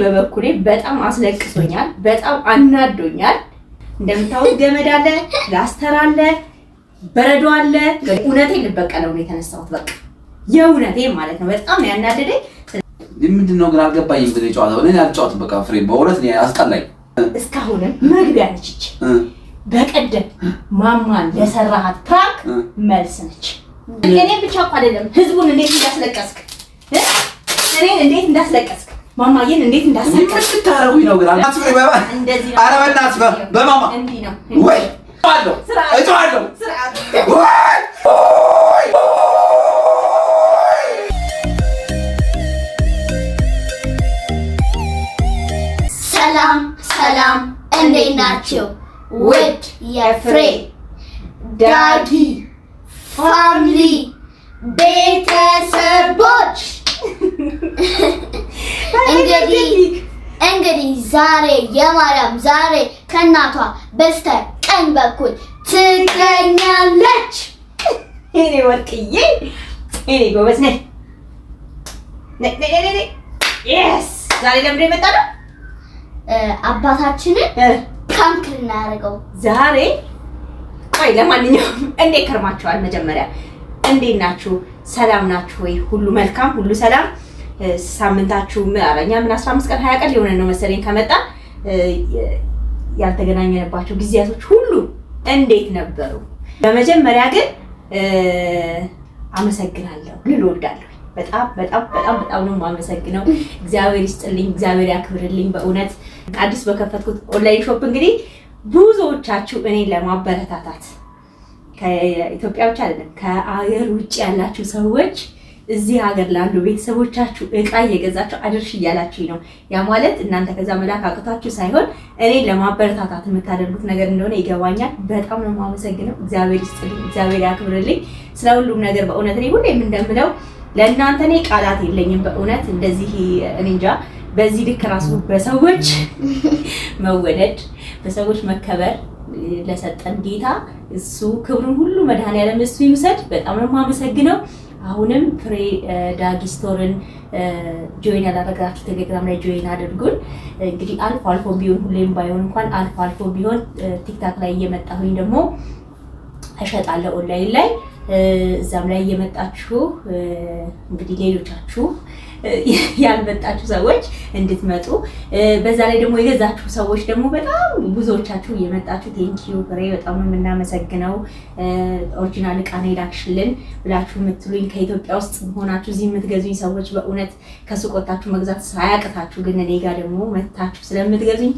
በበኩሌ በጣም አስለቅሶኛል፣ በጣም አናዶኛል። እንደምታውቁት ገመድ አለ፣ ላስተር አለ፣ በረዶ አለ። እውነቴን ልበቀለው ነው የተነሳሁት። በቃ የእውነቴን ማለት ነው። በጣም ያናደደኝ ምንድነው ግራ አልገባኝም። ግን ጨዋታው እኔ አልጨዋትም። በቃ ፍሬም በእውነት ነው አስጠላኝ። እስካሁንም መግቢያ ነች። በቀደም ማማን ለሰራሃት ፕራንክ መልስ ነች። እኔ ብቻ እኮ አይደለም ህዝቡን እንዴት እንዳስለቀስክ እኔን እንዴት እንዳስለቀስክ ማማዬን እንዴት እንዳስለቀስክ ታረውኝ ነው ግራ አትፍሪ ባባ እንደዚህ ነው። ኧረ በእናትህ በማማ እንዴ ነው ወይ አለው እጫዋለሁ ሰላም ሰላም፣ እንዴት ናችሁ? ውድ የፍሬ ዳጊ ፋሚሊ ቤተሰቦች እንግዲህ ዛሬ የማርያም ዛሬ ከእናቷ በስተ ቀኝ በኩል ትገኛለች። እኔ ወርቅዬ እኔ ጎበዝ ነኝ። የስ ዛሬ ለምንድን የመጣ ነው? አባታችንን ፕራንክ ልናደርገው ዛሬ። ቆይ ለማንኛውም እንዴት ከርማችኋል? መጀመሪያ እንዴት ናችሁ? ሰላም ናችሁ ወይ? ሁሉ መልካም፣ ሁሉ ሰላም። ሳምንታችሁ አረኛ ምን 15 ቀን 20 ቀን ሊሆነ ነው መሰለኝ ከመጣ ያልተገናኘንባቸው ጊዜያቶች ሁሉ እንዴት ነበሩ? በመጀመሪያ ግን አመሰግናለሁ ልል እወዳለሁ። በጣም በጣም በጣም በጣም ነው የማመሰግነው። እግዚአብሔር ይስጥልኝ፣ እግዚአብሔር ያክብርልኝ። በእውነት አዲስ በከፈትኩት ኦንላይን ሾፕ እንግዲህ ብዙዎቻችሁ እኔን ለማበረታታት ከኢትዮጵያ ብቻ አይደለም ከአገር ውጭ ያላችሁ ሰዎች እዚህ ሀገር ላሉ ቤተሰቦቻችሁ እቃ እየገዛችሁ አድርሽ እያላችሁ ነው። ያ ማለት እናንተ ከዛ መላክ አቅታችሁ ሳይሆን እኔን ለማበረታታት የምታደርጉት ነገር እንደሆነ ይገባኛል። በጣም ነው የማመሰግነው። እግዚአብሔር ይስጥልኝ፣ እግዚአብሔር ያክብርልኝ ስለ ሁሉም ነገር። በእውነት እኔ ሁሌም እንደምለው ለእናንተ እኔ ቃላት የለኝም። በእውነት እንደዚህ እኔ እንጃ በዚህ ልክ ራሱ በሰዎች መወደድ በሰዎች መከበር ለሰጠን ጌታ እሱ ክብሩን ሁሉ መድኃኒዓለም እሱ ይውሰድ። በጣም ነው የማመሰግነው። አሁንም ፍሬ ዳጊ ስቶርን ጆይን ያላደረጋችሁ ቴሌግራም ላይ ጆይን አድርጉን። እንግዲህ አልፎ አልፎ ቢሆን ሁሌም ባይሆን እንኳን አልፎ አልፎ ቢሆን ቲክታክ ላይ እየመጣሁኝ ደግሞ እሸጣለሁ ኦንላይን ላይ እዛም ላይ እየመጣችሁ እንግዲህ ሌሎቻችሁ ያልመጣችሁ ሰዎች እንድትመጡ በዛ ላይ ደግሞ የገዛችሁ ሰዎች ደግሞ በጣም ብዙዎቻችሁ እየመጣችሁ ቴንኪዩ ፍሬ በጣም የምናመሰግነው ኦሪጂናል እቃ ነው ይላክሽልን ብላችሁ የምትሉኝ ከኢትዮጵያ ውስጥ ሆናችሁ እዚህ የምትገዙኝ ሰዎች በእውነት ከሱቆታችሁ መግዛት ሳያቅታችሁ ግን እኔ ጋር ደግሞ መታችሁ ስለምትገዙኝ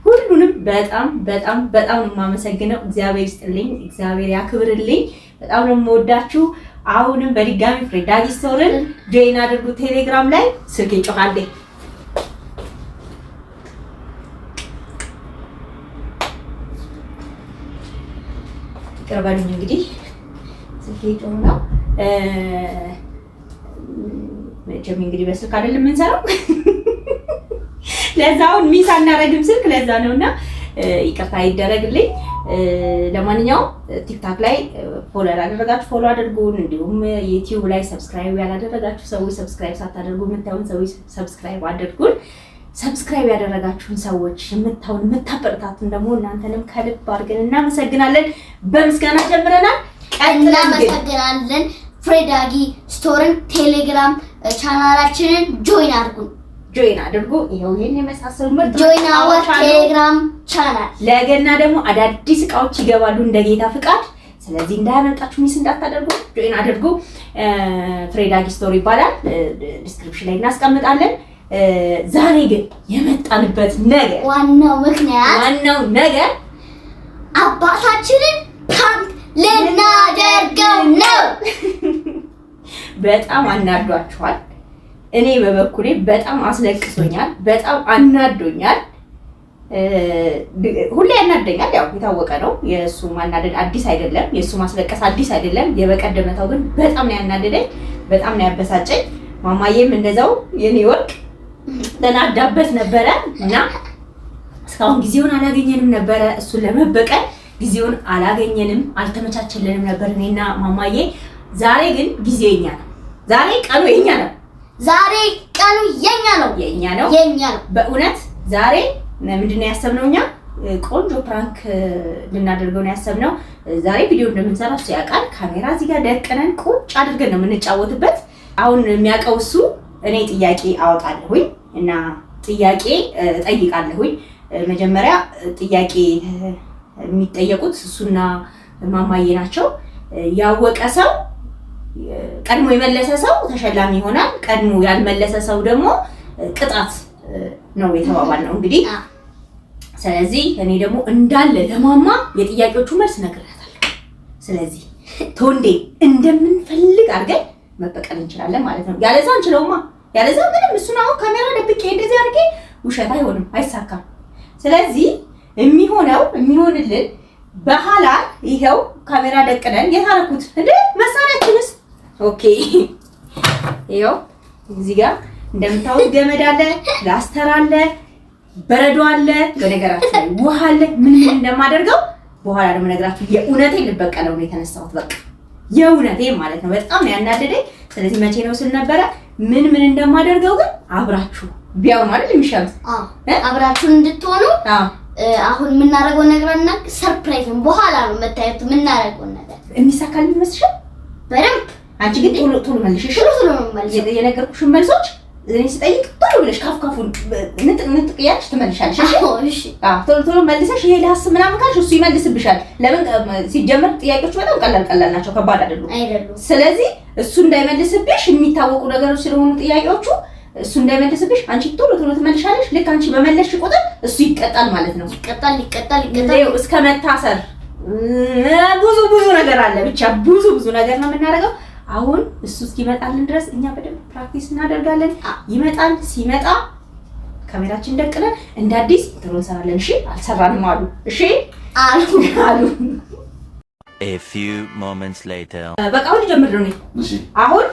ሁሉንም በጣም በጣም በጣም ነው የማመሰግነው። እግዚአብሔር ይስጥልኝ፣ እግዚአብሔር ያክብርልኝ። በጣም ነው የምወዳችሁ። አሁንም በድጋሚ ፍሬ ዳጊ ስቶርን ጆይን አድርጉ ቴሌግራም ላይ። ስልክ ይጮሃል ይቀርባልኝ እንግዲህ ስልክ ይጮህ ነው። መቼም እንግዲህ በስልክ አይደለም የምንሰራው ለዛውን ሚስ አናረግም ስልክ ለዛ ነውና ይቅርታ ይደረግልኝ። ለማንኛውም ቲክታክ ላይ ፎሎ ያላደረጋችሁ ፎሎ አድርጉን። እንዲሁም ዩቲዩብ ላይ ሰብስክራይብ ያላደረጋችሁ ሰዎች ሰብስክራይብ ሳታደርጉ የምታዩን ሰዎች ሰብስክራይብ አድርጉን። ሰብስክራይብ ያደረጋችሁን ሰዎች የምታዩን የምታበረታቱን ደግሞ እናንተንም ከልብ አድርገን እናመሰግናለን። በምስጋና ጀምረናል። እናመሰግናለን። ፍሬ ዳጊ ስቶርን ቴሌግራም ቻናላችንን ጆይን አድርጉን። ጆይን አድርጉ። ይሄው ይሄን የመሳሰሉ ምርጥ ጆይን አወር ቴሌግራም ቻናል። ለገና ደግሞ አዳዲስ እቃዎች ይገባሉ እንደ ጌታ ፍቃድ። ስለዚህ እንዳያመልጣችሁ ሚስ እንዳታደርጉ ጆይን አድርጉ። ፍሬ ዳጊ ስቶር ይባላል። ዲስክሪፕሽን ላይ እናስቀምጣለን። ዛሬ ግን የመጣንበት ነገር ዋናው ነገር አባታችንን ፕራንክ ልናደርገው ነው። በጣም አናዷችኋል። እኔ በበኩሌ በጣም አስለቅሶኛል፣ በጣም አናዶኛል። ሁሌ ያናደኛል፣ ያው የታወቀ ነው። የእሱ ማናደድ አዲስ አይደለም፣ የእሱ ማስለቀስ አዲስ አይደለም። የበቀደመታው ግን በጣም ነው ያናደደኝ፣ በጣም ነው ያበሳጨኝ። ማማዬም እንደዛው የኔ ወርቅ ተናዳበት ነበረ እና እስካሁን ጊዜውን አላገኘንም ነበረ እሱን ለመበቀል ጊዜውን አላገኘንም፣ አልተመቻቸልንም ነበር እኔና ማማዬ። ዛሬ ግን ጊዜው የኛ ነው። ዛሬ ቀኑ የኛ ነው። ዛሬ ቀኑ የኛ ነው የኛ ነው። በእውነት ዛሬ ምንድነው ያሰብነው እኛ ቆንጆ ፕራንክ ልናደርገው ነው ያሰብነው። ዛሬ ቪዲዮ እንደምንሰራ እሱ ያውቃል። ካሜራ እዚህ ጋር ደቅነን ቁጭ አድርገን ነው የምንጫወትበት። አሁን የሚያውቀው እሱ እኔ ጥያቄ አወጣለሁኝ እና ጥያቄ እጠይቃለሁኝ። መጀመሪያ ጥያቄ የሚጠየቁት እሱና ማማዬ ናቸው። ያወቀ ሰው ቀድሞ የመለሰ ሰው ተሸላሚ ይሆናል። ቀድሞ ያልመለሰ ሰው ደግሞ ቅጣት ነው የተባባልነው እንግዲህ። ስለዚህ እኔ ደግሞ እንዳለ ለማማ የጥያቄዎቹ መልስ ነግሬያታለሁ። ስለዚህ ቶንዴ እንደምንፈልግ አድርገን መበቀል እንችላለን ማለት ነው። ያለዛ አንችለውማ። ያለዛ ምንም እሱን አሁን ካሜራ ደብቄ እንደዚህ አድርጌ ውሸት አይሆንም፣ አይሳካም። ስለዚህ የሚሆንልን በኋላ ይሄው ካሜራ ደቅነን የታረኩት እንዴ መሳሪያችንስ ኦኬ። ይሄው እዚህ ጋር እንደምታዩት ገመድ አለ፣ ፕላስተር አለ፣ በረዶ አለ፣ በነገራችሁ ላይ ውሃ አለ። ምን እንደማደርገው በኋላ ደግሞ ነግራችሁ። የእውነቴን ልበቀለው ነው የተነሳሁት። በቃ የእውነቴን ማለት ነው። በጣም ነው ያናደደኝ። ስለዚህ መቼ ነው ስል ነበረ ምን እንደማደርገው ግን አብራችሁ ቢያው ማለት የሚሻለው አብራችሁን እንድትሆኑ አሁን የምናደርገው ነገርና ሰርፕራይዝን በኋላ ነው መታየት የምናደርገው ነገር የሚሳካልን ይመስልሻል? በደንብ አንቺ ግን ቶሎ መልሽ። ቶሎ ነው መልሽ። የነገርኩሽን መልሶች እኔ ስጠይቅ ቶሎ ብለሽ ካፍካፉን ንጥቅ ያልሽ ትመልሻለሽ። እሺ ቶሎ መልሰሽ ይሄ ለሐስብ ምናምን ካልሽ እሱ ይመልስብሻል። ለምን ሲጀመር ጥያቄዎች በጣም ቀላል ናቸው፣ ከባድ አይደሉም። ስለዚህ እሱ እንዳይመልስብሽ የሚታወቁ ነገሮች ስለሆኑ ጥያቄዎቹ እሱ እንዳይመልስብሽ አንቺ ቶሎ ትመልሻለሽ። ልክ አንቺ በመለስሽ ቁጥር እሱ ይቀጣል ማለት ነው። ይቀጣል እስከ መታሰር ብዙ ነገር አለ። ብቻ ብዙ ነገር ነው የምናደርገው። አሁን እሱ እስኪመጣልን ድረስ እኛ በደንብ ፕራክቲስ እናደርጋለን። ይመጣል። ሲመጣ ካሜራችን ደቅነን እንደ አዲስ ጥሩ እንሰራለን። እሺ አልሰራንም አሉ። እሺ አሉ። A few moments later በቃ አሁን ጀምር ነው። እሺ አሁን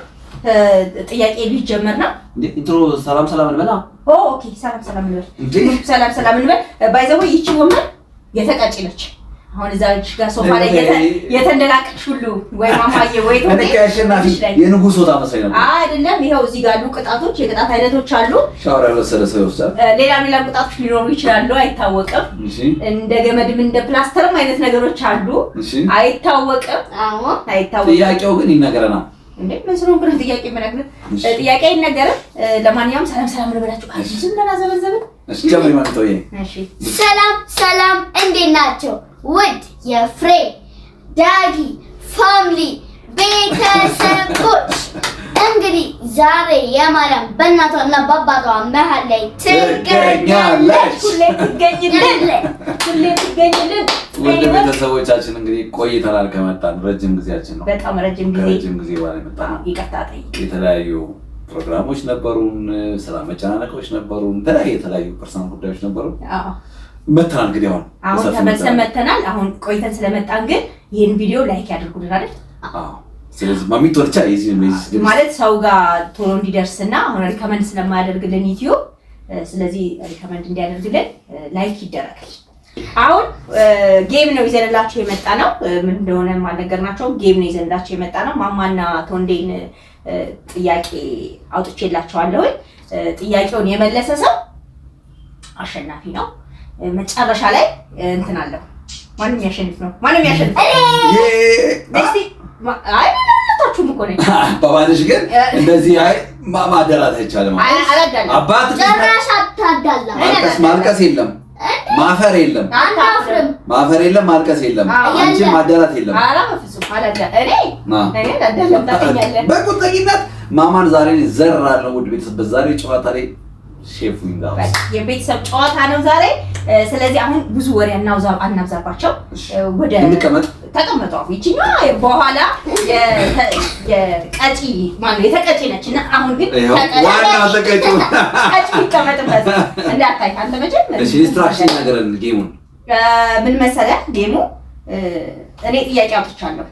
ጥያቄ ሊጀመር ነው። ኢንትሮ ሰላም እንበል። ኦኬ ሰላም እንበል። ባይዘው ይቺ ወንበር የተቀጭ ነች። አሁን እዛች ጋር ሶፋ ላይ የተንደላቀች ሁሉ ወይ ማማዬ ወይ ቶሎ የንጉስ ወጣ መሰለኝ ነበር። አይደለም ይሄው እዚህ ጋር ቅጣቶች፣ የቅጣት አይነቶች አሉ። ሻወር ያልወሰደ ሰው ይወስዳል። ሌላ ቅጣቶች ሊኖሩ ይችላሉ፣ አይታወቅም። እንደ ገመድም እንደ ፕላስተርም አይነት ነገሮች አሉ፣ አይታወቅም። አይታወቅም። ጥያቄው ግን ይነገረናል። እንዴ መስሎ ግን ጥያቄ መናገር ጥያቄ ይነገር። ለማንኛውም ሰላም ልበላችሁ። ዝም ብለን አዘበዘብን። እሺ ጀምሪ ማለት ነው። እሺ ሰላም እንዴት ናቸው? ውድ የፍሬ ዳጊ ፋሚሊ ቤተሰቦች እንግዲህ ዛሬ የማርያም በእናቷና በአባቷ መሀል ላይ ትገኛለች። ሁሌ ትገኝልን። ውድ ቤተሰቦቻችን እንግዲህ ቆይተናል ከመጣን ረጅም ጊዜያችን ነው። በጣም ረጅም ጊዜ በኋላ የመጣነው። ይቅርታ ጠይቅ። የተለያዩ ፕሮግራሞች ነበሩን፣ ስራ መጨናነቆች ነበሩን፣ የተለያዩ ፐርሰናል ጉዳዮች ነበሩ። መተናል እንግዲህ አሁን ተመልሰን መተናል። አሁን ቆይተን ስለመጣን ግን ይሄን ቪዲዮ ላይክ ያድርጉልን አይደል? ስለዚህ ማሚት ወርቻ ማለት ሰው ጋር ቶሎ እንዲደርስና አሁን ሪከመንድ ስለማያደርግልን ዩቲዩብ፣ ስለዚህ ሪከመንድ እንዲያደርግልን ላይክ ይደረጋል። አሁን ጌም ነው ይዘንላችሁ የመጣ ነው። ምን እንደሆነ ማልነገርናቸው ጌም ነው ይዘንላችሁ የመጣ ነው። ማማና ቶንዴን ጥያቄ አውጥቼላችኋለሁ። ጥያቄውን የመለሰ ሰው አሸናፊ ነው። መጨረሻ ላይ እንትን አለው። ማንም ያሸንፍ ነው። አይ ለታችሁም እኮ ነው ባባልሽ ግን እንደዚህ ማደላት አይቻልም። አባት ጭራሽ አታዳላ። ማልቀስ የለም፣ ማፈር የለም፣ ማልቀስ የለም፣ አንቺ ማደላት የለም። በቁጥኝነት ማማን ዛሬ ዘራለሁ። ውድ ቤተሰብ በዛሬ ጨዋታ ላይ ሼፉ እንዳው የቤተሰብ ጨዋታ ነው ዛሬ። ስለዚህ አሁን ብዙ ወሬ አናብዛባቸው። ወደ ተቀመጡ። ይችኛ በኋላ የቀጪ ማለት የተቀጪ ነችና አሁን ግን ዋናው ተቀጪ ቀጪ ይቀመጥበት እንዳታይ። አንተ መጀመሪያ እሺ ኢንስትራክሽን ነገርን ጌሙን ምን መሰለህ? ጌሙ እኔ ጥያቄ አውጥቻለሁ።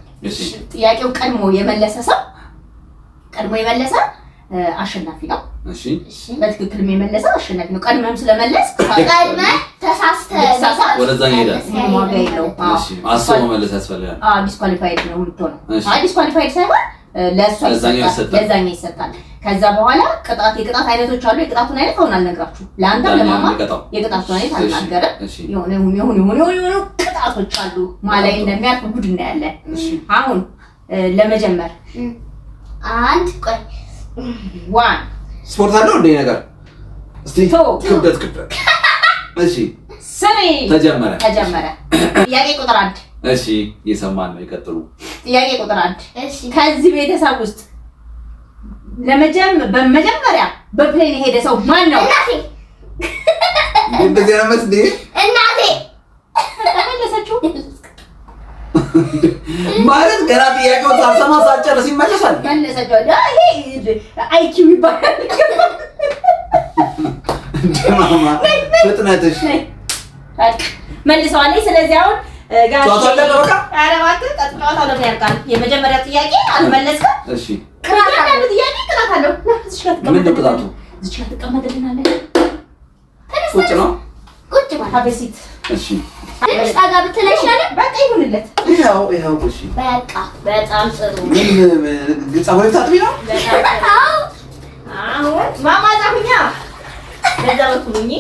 ጥያቄው ቀድሞ የመለሰ አሸናፊ ነው። እሺ በትክክል የመለሰ አሸናፊ ነው። ቀድመም ስለመለስ ተሳስተህ ወደዛ ይሄዳል። ዋጋ የለውም። እሺ አስቦ መለስ ያስፈልጋል። ዲስኳሊፋይድ ነው የምትሆነው። ዲስኳሊፋይድ ሳይሆን ለዛኛው ይሰጣል። ከዛ በኋላ የቅጣት አይነቶች አሉ። የቅጣቱን አይነት አሁን አልነግራችሁም። ለአንተ ለማማ የቅጣቱን አይነት አልናገርም። የሆነ ቅጣቶች አሉ። ማላይ እንደሚያልፍ ጉድ እናያለን። አሁን ለመጀመር አንድ ቆይ ዋን ስፖርት አለው እንደ ነገር እስቲ ክብደት እሺ ስሪ ተጀመረ ጥያቄ ቁጥር 1 እሺ እየሰማን ነው ይቀጥሉ ጥያቄ ቁጥር 1 እሺ ከዚህ ቤተሰብ ውስጥ በመጀመሪያ በፕሌን የሄደ ሰው ማን ነው? እናቴ እንደዚህ ነው መስዴ እናቴ ተመለሰችው ማለት ገና ጥያቄው ሳልሰማ ሳልጨርስ ይመለሳል። መለሰችው ይሄ አይኪው ይባላል። ማማ ፍጥነትሽ መልሰዋለች። ስለዚህ አሁን ጋር በቃ አረባት ጨዋታው ነው ያልቃል። የመጀመሪያ ጥያቄ አልመለስከም። እሺ ክራካሉ ጥያቄ ክራካለው እዚህ ጋር ምን ተቀጣጡ እዚህ ጋር ተቀመጥልናለህ። ቁጭ ነው ቁጭ ማለት አበሲት እሺ ትንሽ ጠጋ ብትለሻለ በቃ ይሁንለት። ይሄው እሺ በቃ በጣም ጥሩ ምን ፀጉሬ ታጥቢ ነው አሁን ማማ ዛሁኛ ለዛ በኩልኝ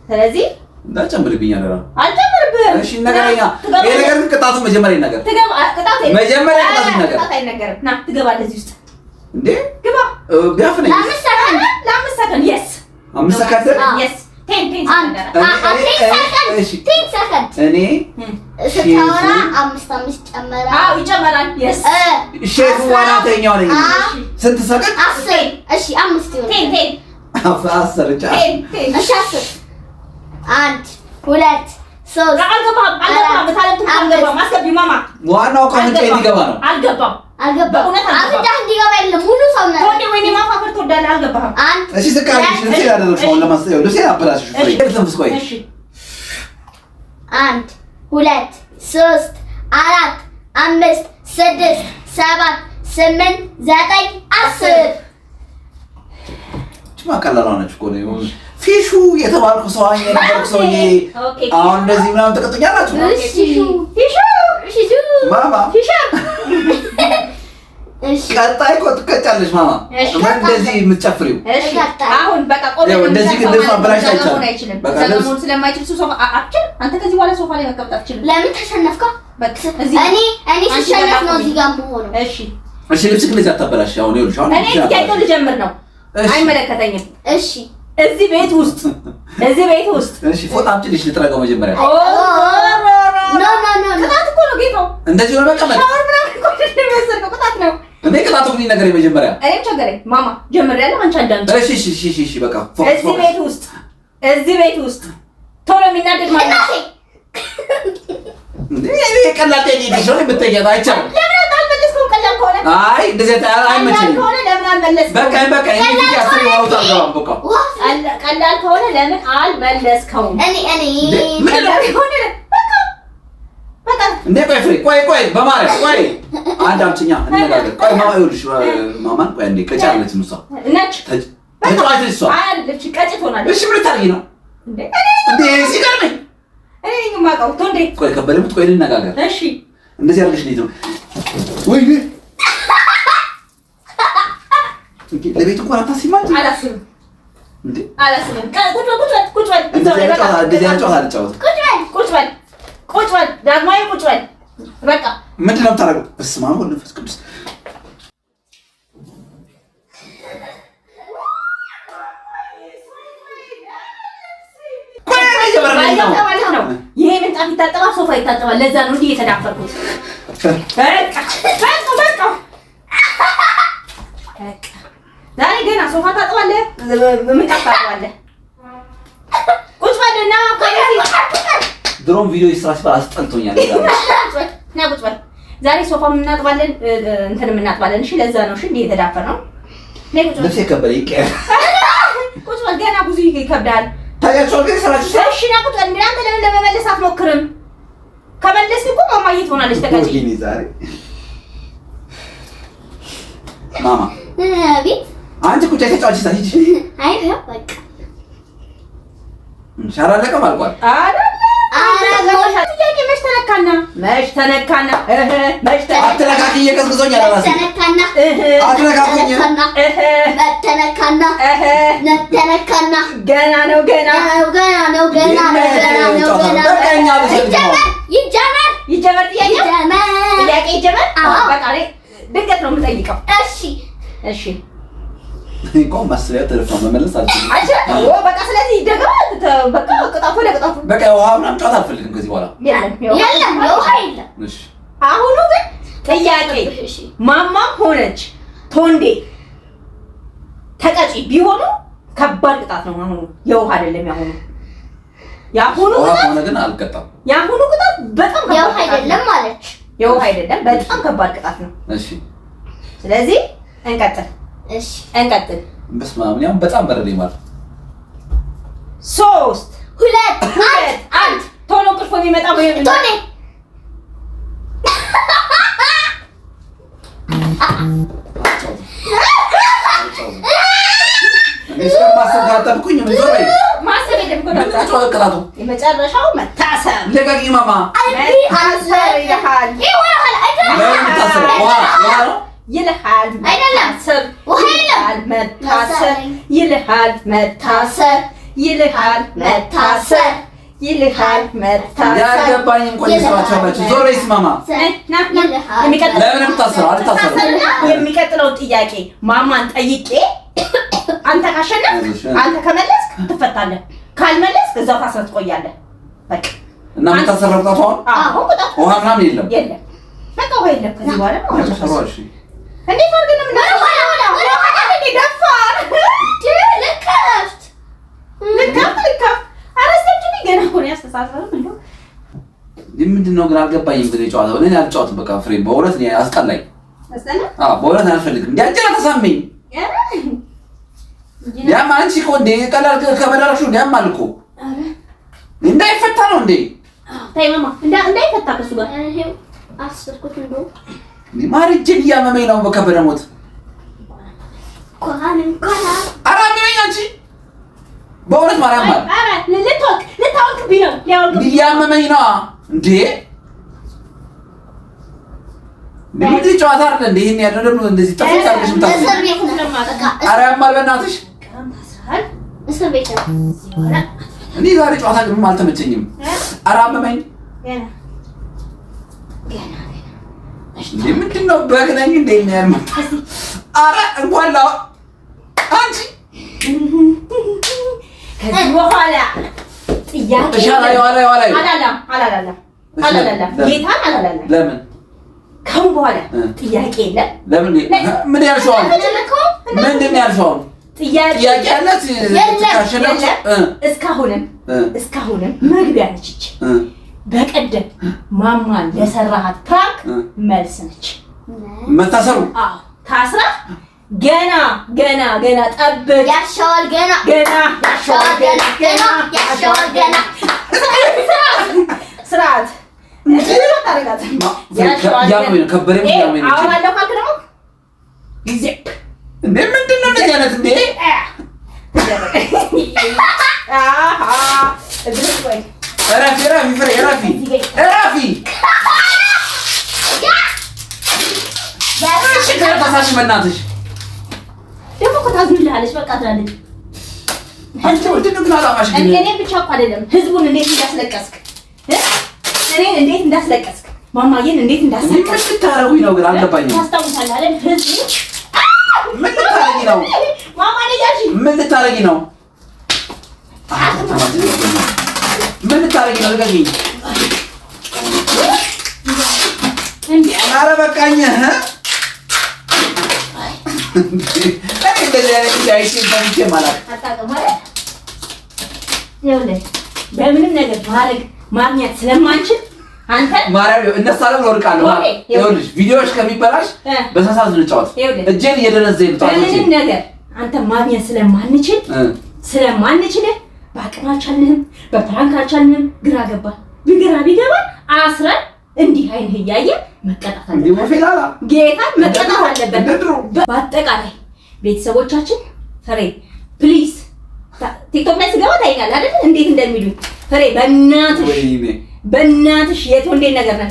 ስለዚህ እንዳጨምርብኝ አደራ አልጨምርብህም። እሺ ነገረኛ ይሄ ነገር ቅጣቱ መጀመሪያ ነገር መጀመሪያ ቅጣቱ ነገር ቅጣት አይነገርም። ና ትገባለህ እዚህ ውስጥ እንዴ ግባ ቢያፍነኝ ለአምስት ሰከንድ yes 5 ሰከንድ yes 10 ሰከንድ እኔ ስታወራ 5 ጨመራ ይጨመራል። yes ሼፍ ዋናተኛው ነኝ። ስንት ሰከንድ? 10 እሺ 5 ይሁን 10 10 እሺ 10 1 2 3 አልገባም። አስገቢ ማማ ዋናው ኮሜንት እንዲገባ ነው። አልገባም። አፍንጫ እንዲገባ የለም ሙሉ ሰውነት ወይኔ ማፋፈር ትወዳለህ። አልገባህም። እሺ ስቃልሽ እንዴ ያደረግሽው ለማስተያየው ደስ ያባላሽ ፍሬ ተንፍስ ቆይ እሺ 1 2 3 4 5 6 7 8 9 10 ማቀላላ ነች እኮ ነው ፊሹ የተባልኩ ሰው አኝ የነበርኩ ሰውዬ አሁን እንደዚህ ምናምን ተቀጥኛላችሁ። እሺ ፊሹ ማማ ፊሹ እሺ ቀጣይ እኮ ትቀጫለሽ ማማ እንደዚህ የምትጨፍሪው እሺ አሁን በቃ ቆሜ እንደዚህ ግን ልብስ አበላሽ አይቻልም። በቃ ለምን ስለማይችል ሶፋ አትችል አንተ ከዚህ በኋላ ሶፋ ላይ መቀመጥ አትችልም። ለምን ተሸነፍካ? በቃ እኔ ስሸነፍ ነው እዚህ ጋር የምሆነው። እሺ ልብስ ግን ለዛ ታበላሽ አሁን ይኸውልሽ አሁን እኔ ጥያቄው ልጀምር ነው። አይመለከተኝም። እሺ እዚህ ቤት ውስጥ እሺ ፎጣ አምጪልሽ ልጥረገው መጀመሪያ ኖ ቅጣት እኮ ነው ጌታው። እንደዚህ ነው መቀመጥ ሻወር ምናምን እኮ ነው ቅጣት ነው። እንዴ ቅጣቱ ግን ነገር መጀመሪያ እኔም ቸገረኝ ማማ ጀምሬያለሁ። አንቺ አዳምጪ። እሺ በቃ እዚህ ቤት ውስጥ ቶሎ የሚናደድ ማለት ነው እንዴ እኔ ቀላል ጠይቄሽ ነው የምትጠይቂው አይቻልም። ለምን አልመለስኩም? ቀላል ከሆነ አይ እንደዚህ አይመችኝም። ከሆነ ለምን አልመለስኩም? በቃ እኔ ፊት ያስሪ ዋውታ አልገባም። በቃ ቀላል ከሆነ ለምን አልመለስከውም? እኔ ቀላል ከሆነ በቃ እንዴ ቆይ በማርያም ቆይ አንድ አምጪኛ እንነጋገር። ቆይ ማማ ይኸውልሽ ማማን ቆይ እንዴ ቀጫለች ነው ሰው ነች ተጫዋች ልጅ ሰው አይደለች ቀጭት ሆናለች። እሺ ምን ታርጊ ነው እንዴ ሲገርመኝ እኔ የማውቀው ቶንዴ ቆይ ከበለምት ቆይ እንነጋገር። እሺ እንደዚህ አድርገሽ ልጅ ነው ወይ እንዴ ለቤት እንኳን አታስቢም አንቺ? አላስብም እንዴ አላስብም። ቁጭ በል ዳግማዊ ቁጭ በል በቃ ምንድን ነው የምታደርገው? በስመ አብ ወወልድ ወመንፈስ ቅዱስ ማለት ነው። ይሄ ምንጣፍ ይታጠባል፣ ሶፋ ይታጠባል። ለዛ ነው እንዲህ የተዳፈርኩት። በቃ ዛሬ ገና ሶፋ ታጥባለህ፣ ምንጣፍ ታጥባለህ። ቁጭ በልና ድሮም ቪዲዮ ይስራ ሲባል አስጠልቶኛል። ቁጭ በል ዛሬ ሶፋ እናጥባለን፣ እንትን እናጥባለን። እሺ ለዛ ነው እሺ እንዲህ የተዳፈርነው። ልብሴ ከበደ ይቀር። ቁጭ በል ገና ብዙ ይከብዳል። ታያቸው ግን ሰራችሁ እሺ ና ቁጭ በል። አንተ ለምን ለመመለስ አትሞክርም? ከመለስክ እኮ ማማዬ ትሆናለች። ተቀጭ ዛሬ ማማ ቤት አንቺ ቁጭ ተጫዋች ሳይጂ አይ በቃ ሻራለቀም አልቋል። ጥያቄ መች ተነካ? ተነካና አትነካኪ እየቀዝቅዞኝ አላራሲ ተነካና ገና ነው ይጀመር ጥያቄ ይጀመር። በቃ ድንገት ነው የምጠይቀው። እሺ እንኳን ማስሪያ ተረፈ መመለስ አልችልም። በቃ ስለዚህ ይደገማል። በቃ ቅጣቱ ለቅጣቱ በቃ ውሃ ምናምን ጨዋታ አልፈልግም ከዚህ በኋላ የለም ውሃ የለም። እሺ አሁኑ ግን ጥያቄ ማማም ሆነች ቶንዴ ተቀጪ ቢሆኑ ከባድ ቅጣት ነው። አሁኑ የውሃ አይደለም። ያሁኑ ቅጣት ሆነ ግን አልቀጣም። ያሁኑ ቅጣት በጣም ከባድ የውሃ አይደለም ማለች። የውሃ አይደለም በጣም ከባድ ቅጣት ነው። እሺ ስለዚህ እንቀጥል። በስመ አብ ያው በጣም በረደኝ ማለት 3 2 1 ቶሎ ቅርፎ የሚመጣው ወይ ቶኔ የመጨረሻው መታሰር ለጋጊ ማማ መታሰር ይልሃል ያገባኝ እንኳን ይስማቻላችሁ ዞር ይስማማ የሚቀጥለው ጥያቄ ማማን ጠይቄ አንተ ካሸነፍክ አንተ ከመለስክ ትፈታለህ፣ ካልመለስክ እዛው ታስረህ ትቆያለህ። በቃ እና የምታሰረው ቅጣቱ አሁን ውሃ ምናምን የለም በቃ ውሃ የለም ከዚህ በኋላ ነው። እሺ እንዴት አድርገን ነው ደፋር ልከፍት አረስተኝ ገና እኮ ነው ያስተሳሰረም እንደው ምንድን ነው ግን አልገባኝም። ግን የጨዋታው እኔ አልጨዋትም። በቃ ፍሬም በእውነት ነው አስጠላኝ። በእውነት አልፈልግም። እንዲያጀራ ተሳመኝ ያም አንቺ እኮ እንደ ቀላል ከመዳራሹ እንዲያም አልኩ እንዳይፈታ ነው እንዴ? ታይ ማማ እንዳይፈታ ከሱ ጋር አስርኩት እንደው ማርጀን እያመመኝ ነው። በከበደ ሞት ኧረ አመመኝ አንቺ በእውነት ማርያም ማለት ልታወቅ ቢለው እያመመኝ ነው እንዴ? ምንድን ጨዋታ አይደለ እንዴ? ይሄን ያደረግነው እንደዚህ ጠፍታ አድርገሽ ምታስብ ኧረ ያማል በእናትሽ እስር ቤት ነው። እኔ ዛሬ ጨዋታ ግን አልተመቸኝም። ኧረ አመመኝ እንዴ? ምንድን ነው በግ ነኝ እንዴ? ኧረ እንኳን አንቺ ከዚህ በኋላ ጥያቄ ለምን ካሁን በኋላ ጥያቄ የለም። ለምን ምን ያልሽው? ምንድን ነው ያልሽው? ጥያቄ ያለት እስካሁንም መግቢያ ነች። በቀደም ማማን ለሰራሃት ፕራንክ መልስ ነች። መታሰሩ ታስራ ገና ጠብቅ። ያሻዋል ገና ስርዓት ምንድን ነው እንደዚህ አይነት እንዴ? ረፊ በእናትሽ ደግሞ እኮ ታዝንልሃለች። በቃ ትላለች። እኔ ብቻ እኮ አይደለም ህዝቡን እንዴት እንዳስለቀስክ ማማዬን እንዴት እንዳስለቀስክ ምን ልታረጉኝ ነው? ግን አልገባኝም። ታስታውሳለህ አይደል? ህዝቡ ምን ልታረጊ ነው? ማማ ነጃሽ ምን ልታረጊ ነው? ምን ልታረጊ ነው? ልቀቂኝ። ኧረ በቃኝ። እንደዚህ አይነት ዳይሽን ታንቺ ማለት አታውቅም አይደል? ይኸውልህ በምንም ነገር ማግኘት ስለማንችል አንተ ማርያም እነሳለም ወርቃለሁ። ይኸውልሽ ቪዲዮዎች ከሚበላሽ በሳሳት እንጫወት። እጄን እየደነዘኝ ነው። በምንም ነገር አንተ ማግኘት ስለማንችል በአቅማቻልንም በፕራንካቻልንም ግራ ቢገባ አስረን እንዲህ አይን እያየ መቀጣት አለበት። ጌታን መቀጣት አለበት። በአጠቃላይ ቤተሰቦቻችን ፍሬ ፕሊዝ ቲክቶክ ላይ ስገባ ታይኛለህ አይደል? እንዴት እንደሚሉ ፍሬ በእናትሽ በእናትሽ የቶንዴ ነገር ነው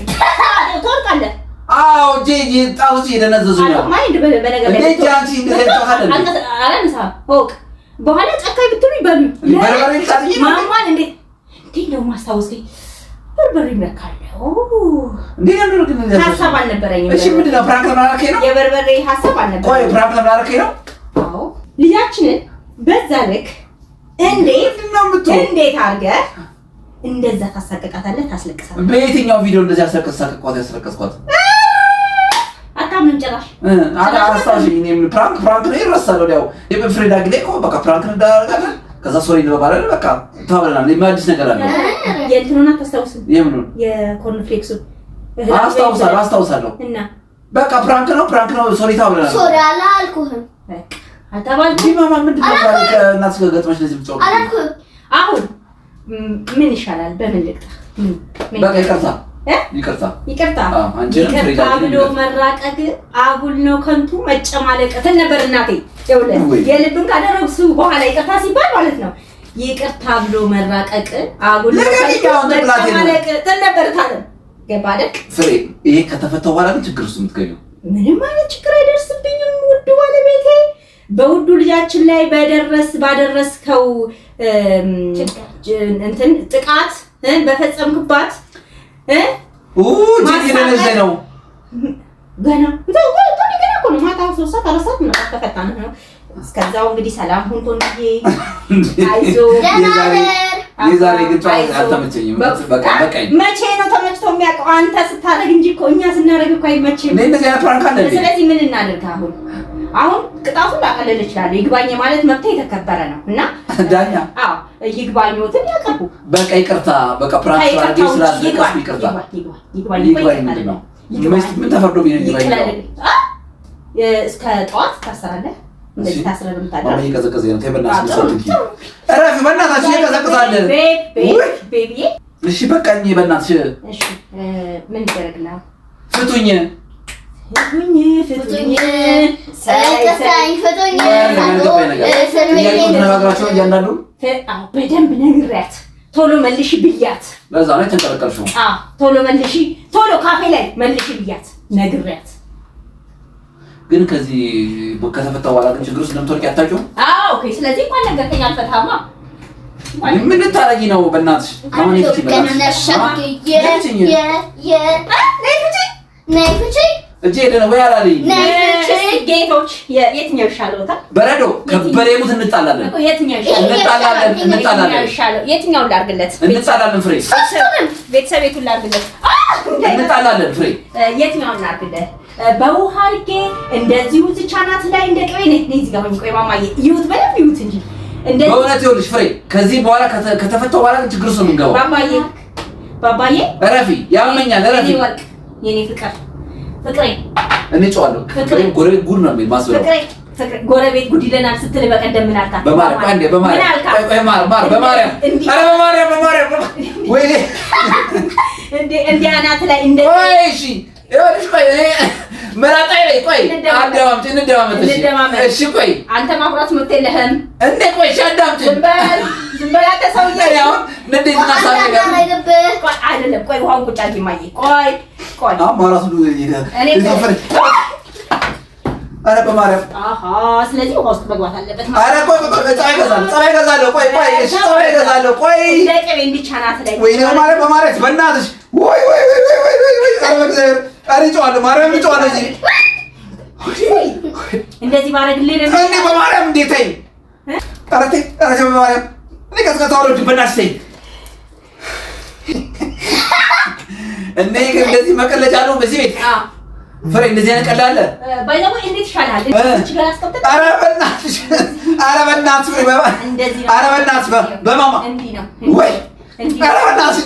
ትወርቃለህ። አዎ ጄጂ ጣውጪ የደነዘዙ ነው ማይንድ በነገር ላይ እንዴት አንቺ እንደዚህ ተዋለ አላንሳ ሆክ በኋላ ጨካኝ ብትሉ ይበሉ በርበሬ ታጥቂ ማማን እንዴ ነው ማስታወስኝ በርበሬ መካለው እንዴ ነው ግን ሐሳብ አልነበረኝም። እሺ ምንድነው ፕራንክ ለማድረግ ነው የበርበሬ ሐሳብ አልነበረኝም። ቆይ ፕራንክ ለማድረግ ነው አዎ ልጃችንን በዛ ልክ እንዴት አድርገህ እንደዛ ታሳቀቃታለህ ታስለቅሳለህ? በየትኛው ቪዲዮ እንደዚህ ያስለቀስኳት አታምንም ጭራሽ አላስታውሽ እኔም ፕራንክ ነው ይረሳል። ወዲያው የፍሬዳ ግዴ እኮ በቃ ፕራንክ እንዳደረጋለን ከዛ ሶሪ ነው ባላለ በቃ ታበላና የማዲስ ነገር አለ የእንትኑን አታስታውስም? የምኑን የኮርንፍሌክሱ አስታውሳለሁ እና በቃ ፕራንክ ነው ሶሪ ታበላና ሶሪ አላልኩህም በቃ አታባልኩ ማማ ምንድነው ታሪክ እናትሽ ጋር ገጥመሽ ለዚህ ብቻው አላልኩህም። አሁን ምን ይሻላል? በምን ልቅጣ? በቃ ይቅርታ ይቅርታ ብሎ መራቀቅ አጉል ነው፣ ከንቱ መጨማለቅትን ነበር እናቴ። የልብን ካደረግሱ በኋላ ይቅርታ ሲባል ማለት ነው። ይቅርታ ብሎ መራቀቅ አጉል ነው፣ መጨማለቅትን ነበር ታለ ገባለቅ ፍሬ። ይሄ ከተፈታው በኋላ ግን ችግር ውስጥ የምትገኘው ምንም አይነት ችግር አይደርስብኝም። ውዱ ባለቤቴ በውዱ ልጃችን ላይ ባደረስከው እንትን ጥቃት በፈጸምክባት ጂጂ ነው ገና እኮ ነው ማታ 3 ሰዓት 4 ሰዓት ነው ተፈታን ነው። እስከዛው እንግዲህ ሰላም ሁን ኮንዬ አይዞ የዛሬ ግን አልተመቸኝም። በቃ መቼ ነው ተመችቶ የሚያውቀው? አንተ ስታረግ እንጂ እኮ እኛ ስናረግ እኮ አይመችም። እንደዚህ አይነት ፕራንክ አለ። ስለዚህ ምን እናድርግ? አሁን ቅጣቱን ላቀለል ይችላል። ይግባኝ ማለት መብት የተከበረ ነው እና ዳኛ ይግባኞትን ያቀርቡ። በቃ ይቅርታ በቃ ፕራንክ ስላደረግሽ ስላስለቀስኩ ይቅርታ። ይግባኝ ምንድን ነው? ምን ተፈርዶ ቢሆን ይግባኝ እስከ ጠዋት ታሰራለህ። እንደዚህ ታስረህ ነው የምታድረው። ማማ እየቀዘቀዘኝ ነው። ተይ በእናትሽ ሰጥቂ እረፍ። በእናትሽ እየቀዘቅዛል ቤቢዬ። እሺ በቃኝ በእናትሽ። እሺ ምን ይደረግልሃል? ፍቱኝ በደንብ ነግሬያት ቶሎ መልሽ ብያት። ለዛ ነው የተንቀለቀልሽው። ቶሎ መልሽ፣ ቶሎ ካፌ ላይ መልሽ ብያት ነግሬያት። ግን ከዚህ ከተፈታ በኋላ ግን ችግር ውስጥ እንደምትወርቂ አታውቂውም? ኦኬ። ስለዚህ እንኳን ነገርከኝ አልፈታማ። ምን ልታረጊ ነው? በእናትሽ አሁን እጄ ሄደን ወይ አላለኝ። ጌቶች የትኛው ይሻለዎታል? በረዶ ከበሬሙት እንጣላለን እኮ የትኛው ይሻለው? የትኛውን ላድርግለት? እንጣላለን ፍሬ። ቤተሰብ የቱን ላድርግለት? እንጣላለን ፍሬ። የትኛውን ላድርግለት? በውሃ አድርጌ እንደዚሁ እዚች አናት ላይ እንደ ቅቤ ነኝ እዚህ ጋር ቆይ ማማዬ ይሁት በደንብ ይሁት እንጂ በእውነት ይኸውልሽ ፍሬ ከዚህ በኋላ ከተፈታው በኋላ ችግር ውስጥ ነው የምንገባው። ባባዬ እረፊ፣ ያመኛል። እረፊ የኔ ፍቅሬ እንጫዋለሁ። ጎረቤት ጉድ ነው የማስበለው። ጎረቤት ጉድ ይለናል ስትል በቀደም ምን አልካት? በማርያም ወይኔ እንደ አናት ላይ እንደ እሺ ይኸውልሽ ቆይ መራጣይ ላይ ቆይ አዳምጪ እንደማመጥሽ። እሺ ቆይ አንተ ማፍራት መብት የለህም እንዴ? ቆይ አዳምጪ። ዝም በል አንተ ሰውዬ። ያው ንዴትና ሳሚ ጋር ቆይ አይደለም። ቆይ ውሃውን ቁጭ አድርጊ ማዬ። ቆይ ማራሱ ኧረ በማርያም ስለዚህ ውሃ ውስጥ መግባት አለበት። ኧረ ቆይ ፀባይ እገዛለሁ። ቆይ እሺ ፀባይ እገዛለሁ። ቆይ እንደ ቅቤ እንዲች አናት ላይ ወይኔ በማርያም በእናትሽ ወይ አሪጫዋለሁ ማርያም ልጫዋለሁ እዚህ እንደዚህ ባረግልህ እንዴ በማርያም እንዴት ተይ ኧረ ተይ በማርያም እኔ ቀዝቀዝ አወርድ በእናትሽ ተይ እኔ ግን እንደዚህ መቀለጃ ነው በዚህ ቤት ፍሬ እንደዚህ አይነት ቀልድ አለ ባይዘው እንዴት ይሻላል እዚህ ጋር አስቀምጠህ ኧረ በእናትሽ ፍሬ ኧረ በእናትሽ በማማ እንዲህ ነው ወይ ኧረ በእናትሽ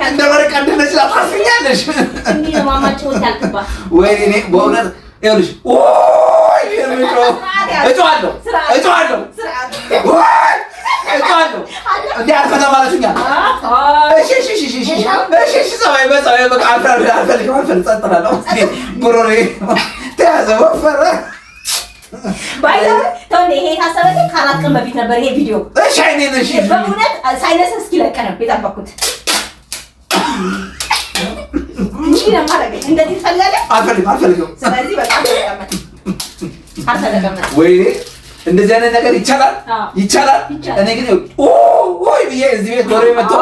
እንደ በሬ ቀልድ እንደዚህ ታስኛለሽ እንዲህ ነው ማማቸው ታልክባት ወይ እኔ በእውነት ይኸውልሽ እጮሃለሁ እንዴ አልፈታ ማለትኛ እሺ ፀባይ በቃ አልፈልግም ጸጥ እላለሁ ጉሮሬ ተያዘ ወፈረ ባይዘው ተው ይሄ ታሰበልኝ ከአራት ቀን በፊት ነበር ይሄ ቪዲዮ እሺ አይኔ ነሽ በእውነት ሳይነስ እስኪለቅ ነው የጠበኩት ምን ለማረግ እንደዚህ ፈለገ አልፈልግም። ስለዚህ በቃ አልተቀመጥ ወይ እንደዚህ አይነት ነገር ይቻላል። እኔ ግን ወይ ብዬ እዚህ ቤት ዶሮ መጥቶ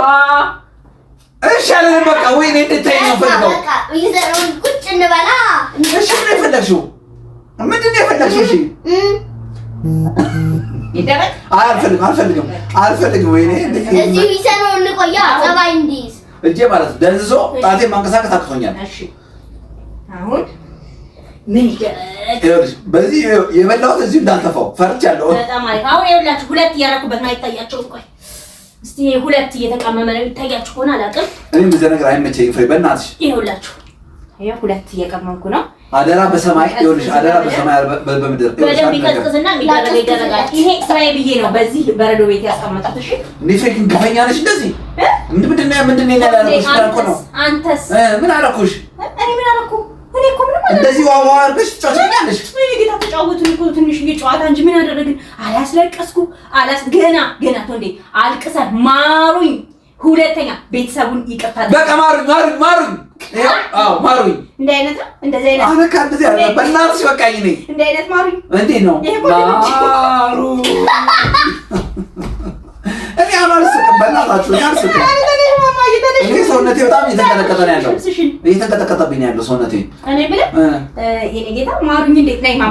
እሺ አለን በቃ ወይ እኔ እንድታይ ነው ፈልገው በቃ ይዘረው ቁጭ እንበላ። እሺ ምን የፈለግሽው? ምንድን ነው የፈለግሽው? እሺ ይደረግ። አልፈልግም። ወይ እኔ እዚህ ይዘረው እንቆያ ጸባይ እንዲይዝ እጄ ማለት ደንዝዞ ጣቴ ማንቀሳቀስ አቅቶኛል። እሺ አሁን ምን ይደረግ? በዚህ የበላሁት እዚህ እንዳልተፋው ፈርቻለሁ። በጣም አሪፍ። አሁን ይኸውላችሁ ሁለት እያደረኩበት ነው አይታያቸውም። ቆይ እስቲ ሁለት እየተቀመመ ነው ይታያችሁ ከሆነ አላውቅም። እኔም እዚህ ነገር አይመቸኝም። ፍሬ በእናትሽ ይኸውላችሁ ይሄ ሁለት እየቀመምኩ ነው። አደራ በሰማይ ይኸውልሽ፣ አደራ በሰማይ በምድር በደንብ ይቀዝቅዝና የሚደረግ ይደረጋል። ይሄ ስራዬ ብዬ ነው በዚህ በረዶ ቤት ያስቀመጡት። እሺ እንዴ ፍሬ ግን ግፈኛ ነሽ እንደዚህ። ምንድን ነው ያደረኩሽ? ፍራንኮ ነው። አንተስ ምን አደረኩሽ? እኔ ምን አደረኩ? እኔ እኮ ምንም እንደዚህ ዋዋ አድርገሽ ትጫወቻለሽ። ምን ጌታ ተጫወቱን እኮ ትንሽ ጨዋታ እንጂ ምን አደረግን? አላስለቀስኩ ገና እንዴ አልቅሰን ማሩኝ። ሁለተኛ ቤተሰቡን ይቅርታ በቃ ማሩኝ። ማሩኝ። እንደ አይነት ነው እንደዚህ አይነት አበቃ እንደዚህ አለ። በእናትሽ በቃ ይኔ እንደ አይነት ማሩኝ። እንዴት ነው ማሩ? እኔ አላልስቅም። በእናታችሁ አልስቅም። እኔ ሰውነቴ በጣም እየተንቀጠቀጠ ነው ያለው። እየተንቀጠቀጠብኝ ነው ያለው ሰውነቴ። እኔ ብለህ የኔ ጌታ ማሩኝ። እንዴት ነኝ ማማ?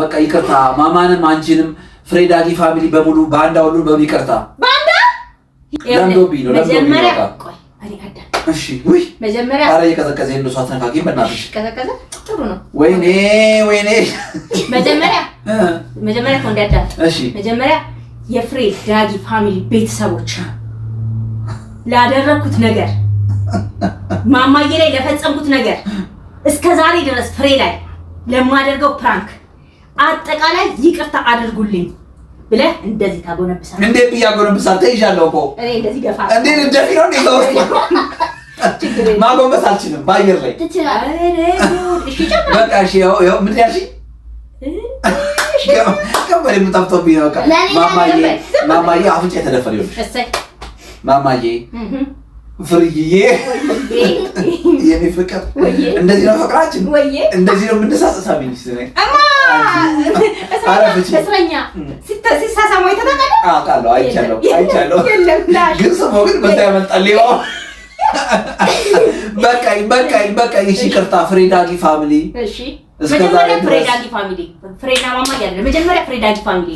በቃ ይቅርታ። ማማንም አንቺንም ፍሬዳጊ ፋሚሊ በሙሉ ባንዳ ሁሉ በሚቅርታ ለምዶብኝ ነው። መጀመሪያ ቆይ እኔ አዳ እሺ ወይ መጀመሪያ አረ የቀዘቀዘ እንደሷ ተነካኪ በእናትሽ። ቀዘቀዘ ጥሩ ነው። ወይኔ መጀመሪያ ኮንዳዳ እሺ መጀመሪያ የፍሬዳጊ ፋሚሊ ቤተሰቦች ላደረኩት ነገር ማማዬ ላይ ለፈጸምኩት ነገር እስከ ዛሬ ድረስ ፍሬ ላይ ለማደርገው ፕራንክ አጠቃላይ ይቅርታ አድርጉልኝ ብለህ እንደዚህ ታጎነብሳለህ። እንዴት ብያጎነብሳል? ተይዣለሁ እኮ እኔ እንደዚህ ገፋ እንዴት እንደዚህ ነው ማጎንበስ አልችልም በአየር ላይ ትችላለህ። እሺ ጨምር በቃ እሺ ያው ምን ያልሽኝ? ከበሬ የምታፍቶብኝ ነው። ማማዬ አፍንጫ የተደፈረ ይኸውልሽ። እሰይ ማማዬ ፍርዬ የኔ ፍቅር እንደዚህ ነው ፍቅራችን። እንደዚህ ነው የምንሳሳሳብኝ ስለኝ እስረኛ ሲሳሳሙ የተናቀለ አውቃለሁ። አይቻለሁ ግን ስሞ ግን በዛ ያመልጣል። በቃ እሺ ይቅርታ ፍሬዳጊ ፋሚሊ። እሺ መጀመሪያ ፍሬዳጊ ፋሚሊ ፍሬና ማማ ያለ መጀመሪያ ፍሬዳጊ ፋሚሊ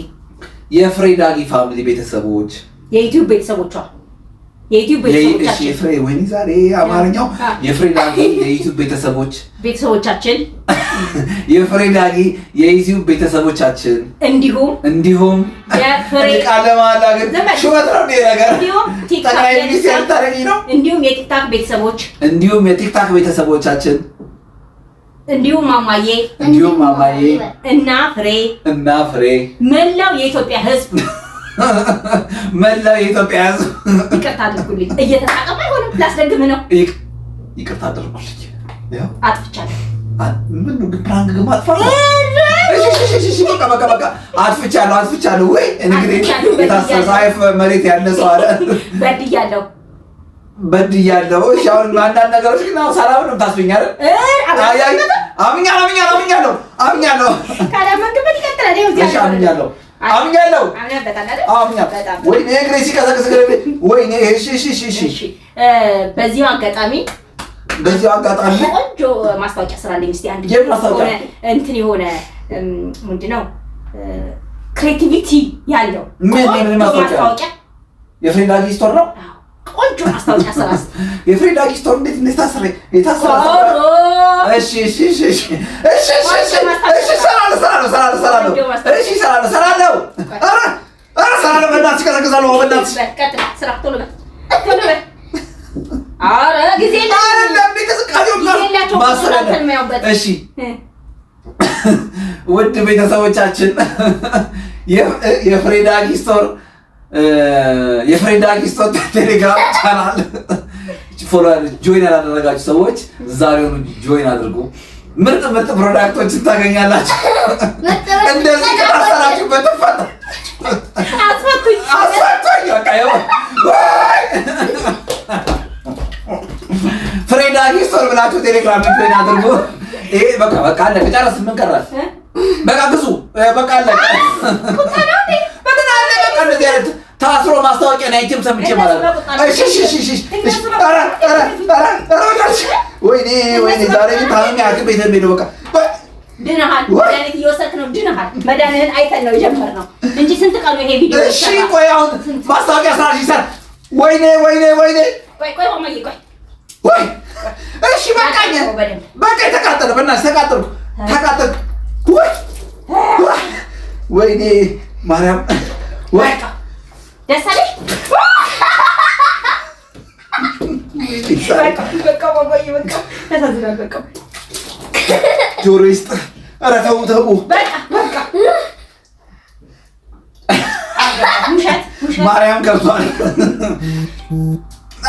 የፍሬዳጊ ፋሚሊ ቤተሰቦች የዩቲዩብ ቤተሰቦቿ የዩቲዩብ ቤተሰቦቻችን ፍሬ ወይኔ ዛሬ አማርኛው የፍሬዳጊ የዩቲዩብ ቤተሰቦቻችን የፍሬዳጊ የዩቲዩብ ቤተሰቦቻችን እንዲሁም የፍሬ ቃለ መሃላ ግን ሹመት ነው ነገር ጠቅላይ ሚኒስቴር ታረጊ ነው። እንዲሁም የቲክታክ ቤተሰቦቻችን እንዲሁም ማማዬ እና ፍሬ መላው የኢትዮጵያ ሕዝብ ይቅርታ አድርጉልኝ። እየተሳቀማ አይሆንም ላስደግምህ ነው። ይቅርታ አድርጉልኝ። አጥፍቻለሁ። ምን ነው ግን ፕራንክ ግን ማጥፋት? እሺ በቃ አጥፍቻለሁ። ወይ እንግዲህ የታሰረ ሳይፍ መሬት ያለ ሰው አለ በድያለሁ። እሺ አሁን አንዳንድ ነገሮች ግን ሰላም ነው ታስብኝ አይደል? አምኛለሁ። ካላመንክበት ይቀጥላል። እሺ አምኛለሁ። ወይ እግሬ ሲቀዘቅዝ ወይኔ። እሺ በዚሁ አጋጣሚ ቆንጆ ማስታወቂያ ስራልኝ እስቲ አንድ እንትን የሆነ ምንድነው ክሬቲቪቲ ያለው ምን ማስታወቂያ የፍሬዳጊ ስቶር ነው። ቆንጆ ማስታወቂያ ስራ የፍሬዳጊ ስቶር እንዴት እንደታሰረ እሺ ሰራለሁ። በእናትሽ ቀዘቅዛለሁ። በእናትሽ ስራ ቶሎ በል። ኧረ ጊዜ እሺ ውድ ቤተሰቦቻችን የፍሬዳጊ ስቶር ቴሌግራም ቻናል ጆይን ያላደረጋችሁ ሰዎች ዛሬውኑ ጆይን አድርጉ። ምርጥ ፕሮዳክቶችን ታገኛላችሁ። እንደዚህ ከታሰራችሁበት አስፈቱኝ። ፍሬዳጊ ስቶር ብላችሁ ቴሌግራም ጆይን አድርጉ። ይሄ በቃ አለቀ። ጨረስ። ምን ቀራል? በቃ ብዙ በቃ አለቀ። በቃ እንደዚህ አይነት ታስሮ ማስታወቂያ ነው አይቼም ሰምቼ ማለት ነው። ወይኔ ዛሬ ታሚ ሐኪም ቤት ሄዶ በቃ ድነሃል። መድኃኒት እየወሰድክ ነው። ድነሃል። መድኃኒትን አይተን ነው የጀመርነው እንጂ ስንት ቀኑ ይሄ ቪዲዮ። እሺ ቆይ አሁን ማስታወቂያ ስራሽ ይሰራ። ወይኔ ቆይ ማማዬ ቆይ ወይ እሺ በቃኝ። በቃ ተቃጠለ። በእናትሽ ተቃጠልኩ። ወይኔ ማርያም ወይ ደስ አለሽ? በቃ ማማዬ በቃ ተሳዝናል። በቃ ጆሮ ይስጥ። ኧረ ተው በቃ ማርያም ገብቷል።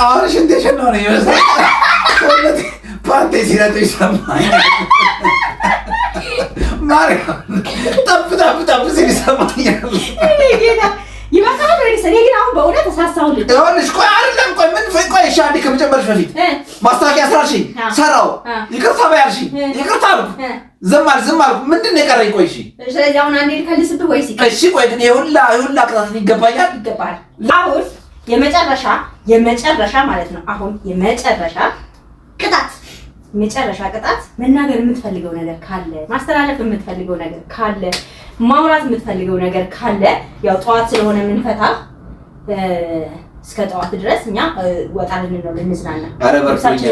አሁን ሽንቴ ሸናው ነው ይመስላል። ፓንቴ ሲረጡ ይሰማኛል። ማርያም ጠብ ሲል ይሰማኛል። ይበቃል ወይስ እኔ ግን አሁን በእውነት ተሳሳሁልኝ። ይኸውልሽ ቆይ አይደለም ቆይ ምን ቆይ እሺ አንዴ ከመጨመርሽ በፊት ማስታወቂያ ስራሽኝ ሰራው ይቅርታ በያልሽኝ ይቅርታ አልኩ። ዝም አልኩ። ምንድን ነው የቀረኝ? ቆይ እሺ ስለዚህ አሁን አንዴ ልከልስብህ ወይስ እሺ ቆይ ግን የሁላ ቅጣት ይገባኛል? አሁን የመጨረሻ ማለት ነው። አሁን የመጨረሻ ቅጣት መናገር የምትፈልገው ነገር ካለ ማስተላለፍ የምትፈልገው ነገር ካለ ማውራት የምትፈልገው ነገር ካለ ያው ጠዋት ስለሆነ የምንፈታ እስከ ጠዋት ድረስ እኛ ወጣ ልንዝናና። ኧረ በርኩኝ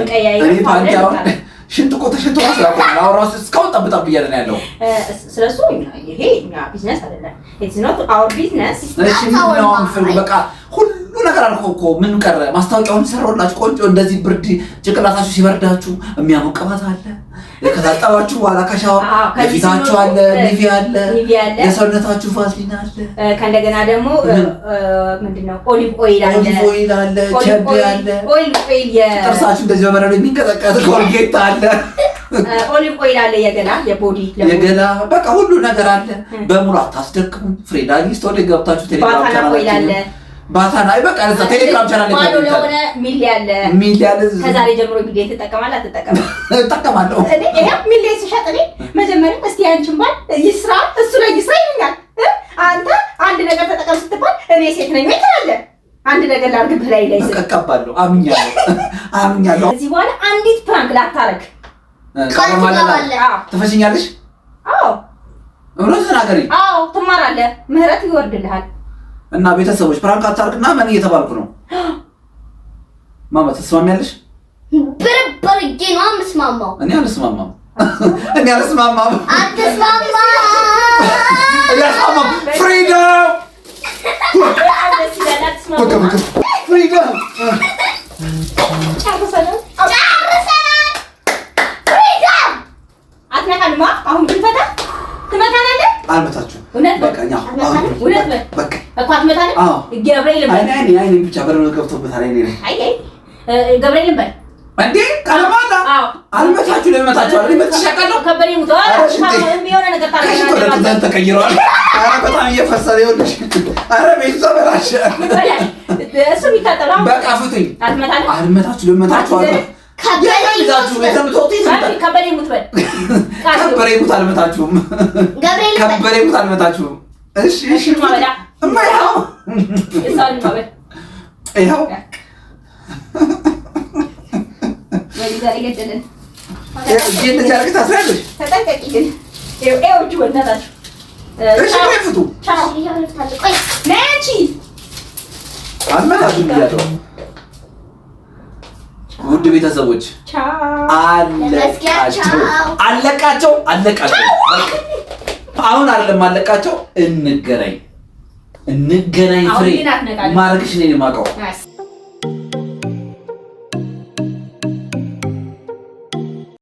እኔ ፓንቲ አሁን ሽንት እኮ ተሽንቶ አስራቆኝ አሁን ራሱ እስካሁን ጠብጣብ እያለ ነው ያለው። ስለሱ ይሄ እኛ ቢዝነስ አይደለም። ኢትስ ኖት አወር ቢዝነስ። እሺ ነው በቃ ሁሉ ነገር አልኩ እኮ ምን ቀረ? ማስታወቂያውን ሰራሁላችሁ ቆንጆ። እንደዚህ ብርድ ጭንቅላታችሁ ሲበርዳችሁ የሚያሞቅ ቅባት አለ። ከታጠባችሁ በኋላ ከሻወር የፊታችሁ አለ፣ ኒቪ አለ፣ የሰውነታችሁ ቫዝሊን አለ። ከእንደገና ደግሞ ምንድነው ኦሊቭ ኦይል አለ፣ ቸብ አለ። ጥርሳችሁ እንደዚህ በመረዶ የሚንቀጠቀጥ ኮልጌት አለ፣ ኦሊቭ ኦይል አለ፣ የገላ በቃ ሁሉ ነገር አለ። በሙሉ አታስደክሙኝ። ፍሬዳጊ ስቶሪ ገብታችሁ ቴሌግራም ቻናል ባታና በቃ ለዛ ቴሌግራም ቻናል ለሆነ ሚሊ ያለ ከዛሬ ጀምሮ ሚሊ ትጠቀማለህ? አትጠቀምም? እጠቀማለሁ። ይሄ ሚሊ ሲሸጥ እኔ መጀመሪያ እስቲ አንቺን ባል ይስራ እሱ ላይ ይስራ ይሉኛል። አንተ አንድ ነገር ተጠቀም ስትባል እኔ ሴት ነኝ ወይ ትላለህ? አንድ ነገር ላድርግብህ ላይ እቀባለሁ። አምኛለሁ። እዚህ በኋላ አንዲት ፕራንክ ላታረግ ትፈሽኛለሽ? አዎ እውነት ተናገሪ። አዎ ትማራለህ። ምህረት ይወርድልሃል። እና ቤተሰቦች ፕራንክ አታርግና ምን እየተባልኩ ነው? ማማ ተስማሚያለሽ? በርበርጌ ነው የምስማማው። እኔ አልስማማም። አትስማማም። ፍሪደም ፍሪደም አትነካልማ። አሁን ብንፈታ ትመታናለህ? አልመታችሁም። በቃኛ አይኔ ብቻ በረዶ ገብቶበታል። ገብርኤልን በል እንዴ ቀለማላ አልመታችሁ ለመታችሁ አይደል? መተሻቀለው ከበሬ ሙተዋል። የሆነ ነገር ተቀይረዋል። ኧረ በጣም እየፈሰለ ይኸውልሽ። ኧረ ቤቱ ተበላሸ። እሱ የሚታጠበው በቃ ፍቱኝ። አልመታችሁ ለመታችሁ አለ ከበሬ ሙት በል። ከበሬ ሙት አልመታችሁም። ከበሬ ሙት አልመታችሁም። እሺ እማያው ይኸው ውድ ቤተሰቦች አለቃቸው አሁን አይደለም አለቃቸው። እንገናኝ ፍሬ ማርክሽ ነኝ የማውቀው